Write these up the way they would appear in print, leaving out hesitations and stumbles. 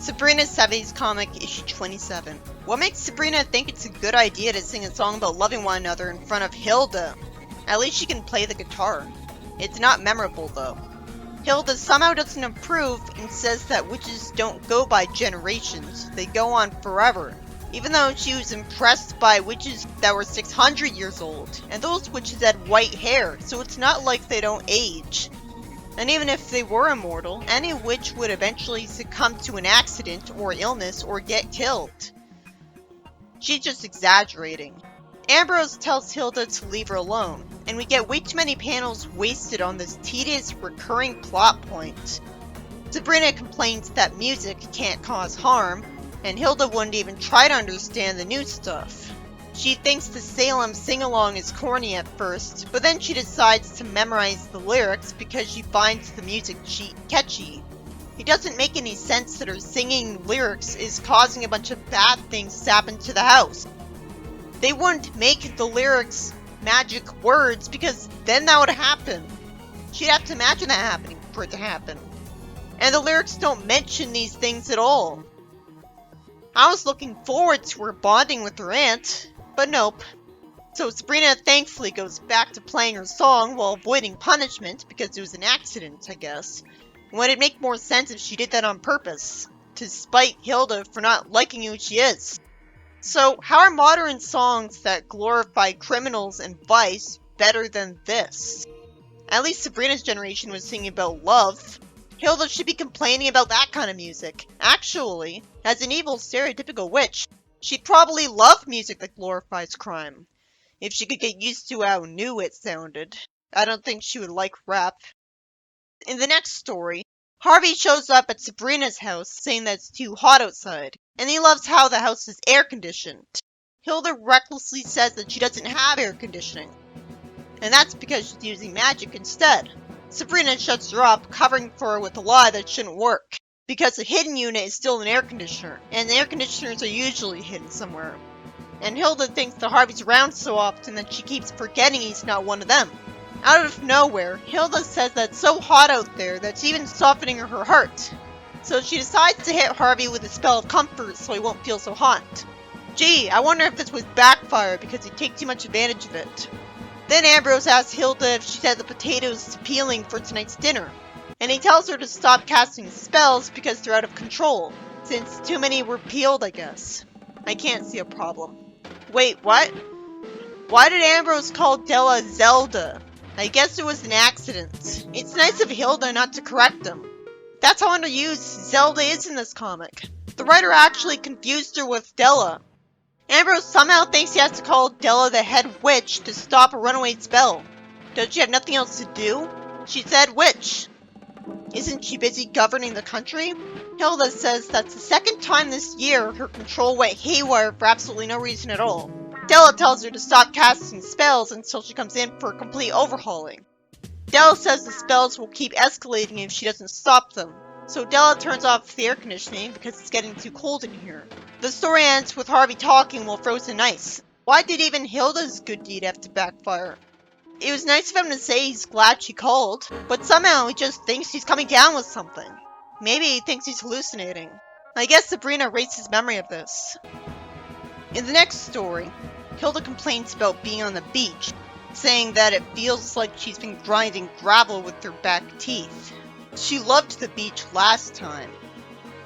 Sabrina's 70s comic, issue 27. What makes Sabrina think it's a good idea to sing a song about loving one another in front of Hilda? At least she can play the guitar. It's not memorable though. Hilda somehow doesn't approve and says that witches don't go by generations, they go on forever. Even though she was impressed by witches that were 600 years old, and those witches had white hair, so it's not like they don't age. And even if they were immortal, any witch would eventually succumb to an accident or illness or get killed. She's just exaggerating. Ambrose tells Hilda to leave her alone, and we get way too many panels wasted on this tedious recurring plot point. Sabrina complains that music can't cause harm, and Hilda wouldn't even try to understand the new stuff. She thinks the Salem sing-along is corny at first, but then she decides to memorize the lyrics because she finds the music catchy. It doesn't make any sense that her singing lyrics is causing a bunch of bad things to happen to the house. They wouldn't make the lyrics magic words because then that would happen. She'd have to imagine that happening for it to happen. And the lyrics don't mention these things at all. I was looking forward to her bonding with her aunt, but nope. So Sabrina thankfully goes back to playing her song while avoiding punishment because it was an accident, I guess. Would it make more sense if she did that on purpose, to spite Hilda for not liking who she is? So how are modern songs that glorify criminals and vice better than this? At least Sabrina's generation was singing about love. Hilda should be complaining about that kind of music. Actually, as an evil stereotypical witch, she'd probably love music that glorifies crime. If she could get used to how new it sounded. I don't think she would like rap. In the next story, Harvey shows up at Sabrina's house saying that it's too hot outside, and he loves how the house is air conditioned. Hilda recklessly says that she doesn't have air conditioning, and that's because she's using magic instead. Sabrina shuts her up, covering for her with a lie that shouldn't work, because the hidden unit is still an air conditioner, and air conditioners are usually hidden somewhere. And Hilda thinks that Harvey's around so often that she keeps forgetting he's not one of them. Out of nowhere, Hilda says that it's so hot out there that it's even softening her heart. So she decides to hit Harvey with a spell of comfort so he won't feel so hot. Gee, I wonder if this was backfire because he takes too much advantage of it. Then Ambrose asks Hilda if she's had the potatoes peeling for tonight's dinner, and he tells her to stop casting spells because they're out of control, since too many were peeled, I guess. I can't see a problem. Wait, what? Why did Ambrose call Della Zelda? I guess it was an accident. It's nice of Hilda not to correct him. That's how underused Zelda is in this comic. The writer actually confused her with Della. Ambrose somehow thinks he has to call Della the head witch to stop a runaway spell. Does she have nothing else to do? She said witch. Isn't she busy governing the country? Hilda says that's the second time this year her control went haywire for absolutely no reason at all. Della tells her to stop casting spells until she comes in for a complete overhauling. Della says the spells will keep escalating if she doesn't stop them. So Della turns off the air conditioning because it's getting too cold in here. The story ends with Harvey talking while frozen ice. Why did even Hilda's good deed have to backfire? It was nice of him to say he's glad she called, but somehow he just thinks he's coming down with something. Maybe he thinks he's hallucinating. I guess Sabrina erased his memory of this. In the next story, Hilda complains about being on the beach, saying that it feels like she's been grinding gravel with her back teeth. She loved the beach last time,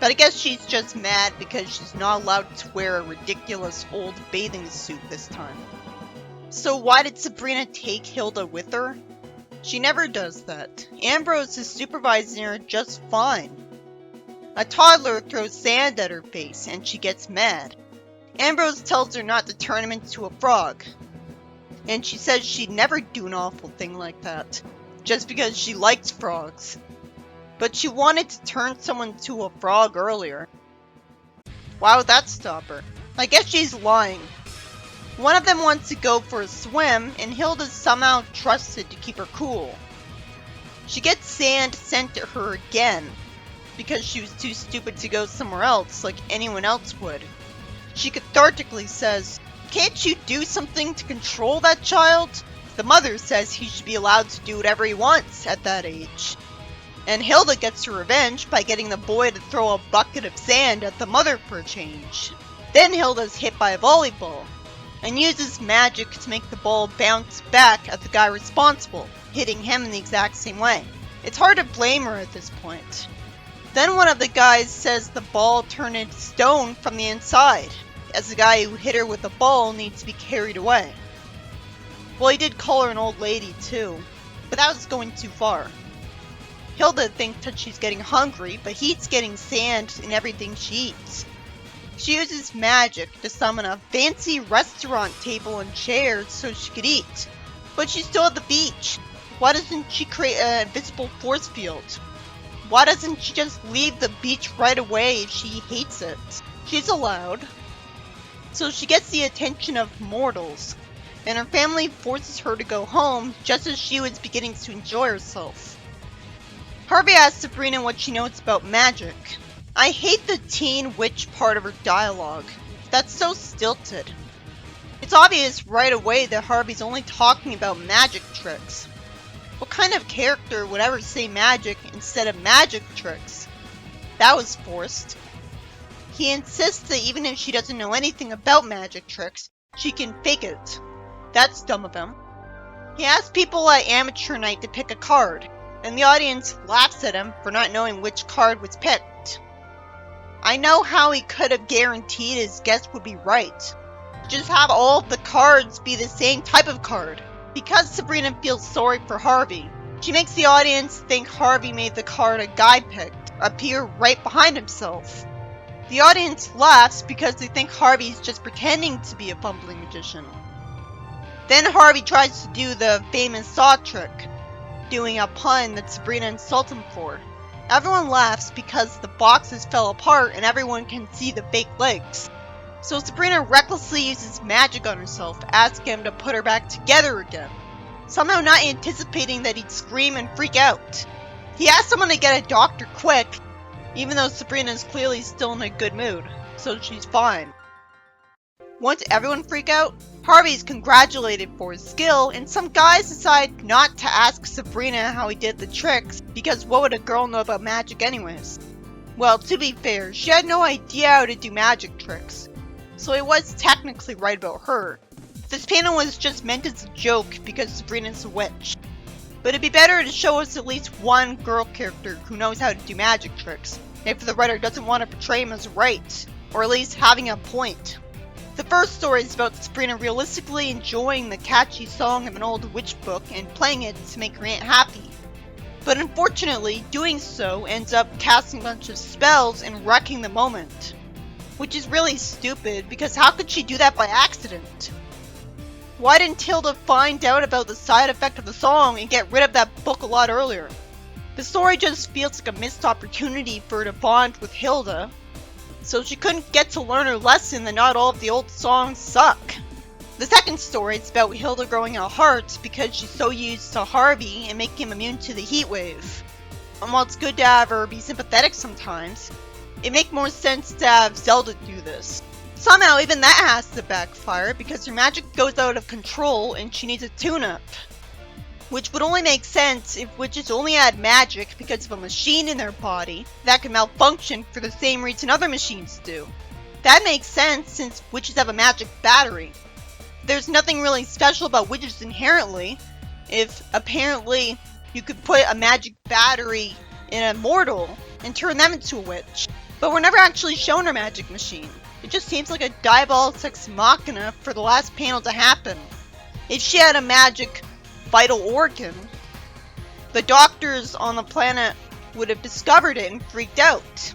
but I guess she's just mad because she's not allowed to wear a ridiculous old bathing suit this time. So why did Sabrina take Hilda with her? She never does that. Ambrose is supervising her just fine. A toddler throws sand at her face and she gets mad. Ambrose tells her not to turn him into a frog. And she says she'd never do an awful thing like that, just because she likes frogs. But she wanted to turn someone into a frog earlier. Why would that stop her? I guess she's lying. One of them wants to go for a swim, and Hilda somehow trusted to keep her cool. She gets sand sent to her again, because she was too stupid to go somewhere else like anyone else would. She cathartically says, "Can't you do something to control that child?" The mother says he should be allowed to do whatever he wants at that age. And Hilda gets her revenge by getting the boy to throw a bucket of sand at the mother for a change. Then Hilda's hit by a volleyball, and uses magic to make the ball bounce back at the guy responsible, hitting him in the exact same way. It's hard to blame her at this point. Then one of the guys says the ball turned into stone from the inside, as the guy who hit her with the ball needs to be carried away. Well, he did call her an old lady too, but that was going too far. Hilda thinks that she's getting hungry, but he's getting sand in everything she eats. She uses magic to summon a fancy restaurant table and chairs so she could eat. But she's still at the beach. Why doesn't she create an invisible force field? Why doesn't she just leave the beach right away if she hates it? She's allowed. So she gets the attention of mortals, and her family forces her to go home just as she was beginning to enjoy herself. Harvey asks Sabrina what she knows about magic. I hate the teen witch part of her dialogue. That's so stilted. It's obvious right away that Harvey's only talking about magic tricks. What kind of character would ever say magic instead of magic tricks? That was forced. He insists that even if she doesn't know anything about magic tricks, she can fake it. That's dumb of him. He asks people at amateur night to pick a card, and the audience laughs at him for not knowing which card was picked. I know how he could have guaranteed his guess would be right. Just have all of the cards be the same type of card. Because Sabrina feels sorry for Harvey, she makes the audience think Harvey made the card a guy picked appear right behind himself. The audience laughs because they think Harvey's just pretending to be a bumbling magician. Then Harvey tries to do the famous saw trick, doing a pun that Sabrina insults him for. Everyone laughs because the boxes fell apart and everyone can see the fake legs. So Sabrina recklessly uses magic on herself, asking him to put her back together again, somehow not anticipating that he'd scream and freak out. He asks someone to get a doctor quick, even though Sabrina is clearly still in a good mood, so she's fine. Once everyone freak out, Harvey's congratulated for his skill, and some guys decide not to ask Sabrina how he did the tricks, because what would a girl know about magic anyways? Well, to be fair, she had no idea how to do magic tricks, so it was technically right about her. This panel was just meant as a joke because Sabrina's a witch. But it'd be better to show us at least one girl character who knows how to do magic tricks, if the writer doesn't want to portray him as right, or at least having a point. The first story is about Sabrina realistically enjoying the catchy song of an old witch book and playing it to make her aunt happy. But unfortunately, doing so ends up casting a bunch of spells and wrecking the moment. Which is really stupid, because how could she do that by accident? Why didn't Hilda find out about the side effect of the song and get rid of that book a lot earlier? The story just feels like a missed opportunity for her to bond with Hilda, so she couldn't get to learn her lesson that not all of the old songs suck. The second story is about Hilda growing a heart because she's so used to Harvey and making him immune to the heat wave. And while it's good to have her be sympathetic sometimes, it makes more sense to have Zelda do this. Somehow even that has to backfire because her magic goes out of control and she needs a tune-up. Which would only make sense if witches only had magic because of a machine in their body that could malfunction for the same reason other machines do. That makes sense since witches have a magic battery. There's nothing really special about witches inherently, if apparently you could put a magic battery in a mortal and turn them into a witch. But we're never actually shown her magic machine. It just seems like a diabolic ex machina for the last panel to happen. If she had a magic vital organ, the doctors on the planet would have discovered it and freaked out.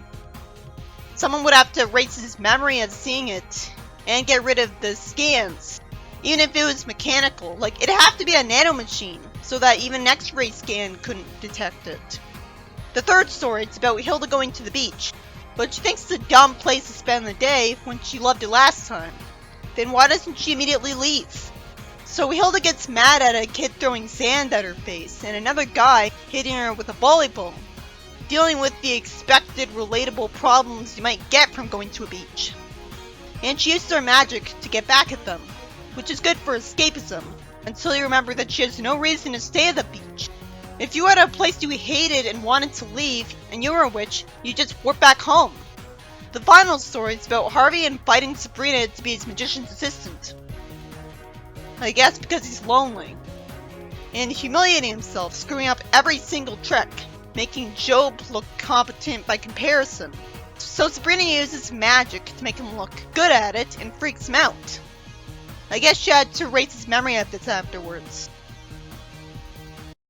Someone would have to erase his memory of seeing it and get rid of the scans. Even if it was mechanical, like it'd have to be a nanomachine so that even an X-ray scan couldn't detect it. The third story is about Hilda going to the beach, but she thinks it's a dumb place to spend the day when she loved it last time. Then why doesn't she immediately leave? So Hilda gets mad at a kid throwing sand at her face and another guy hitting her with a volleyball, dealing with the expected relatable problems you might get from going to a beach. And she uses her magic to get back at them, which is good for escapism, until you remember that she has no reason to stay at the beach. If you had a place you hated and wanted to leave, and you were a witch, you just warp back home. The final story is about Harvey inviting Sabrina to be his magician's assistant. I guess because he's lonely. And humiliating himself, screwing up every single trick, making Job look competent by comparison. So Sabrina uses magic to make him look good at it and freaks him out. I guess she had to erase his memory of this afterwards.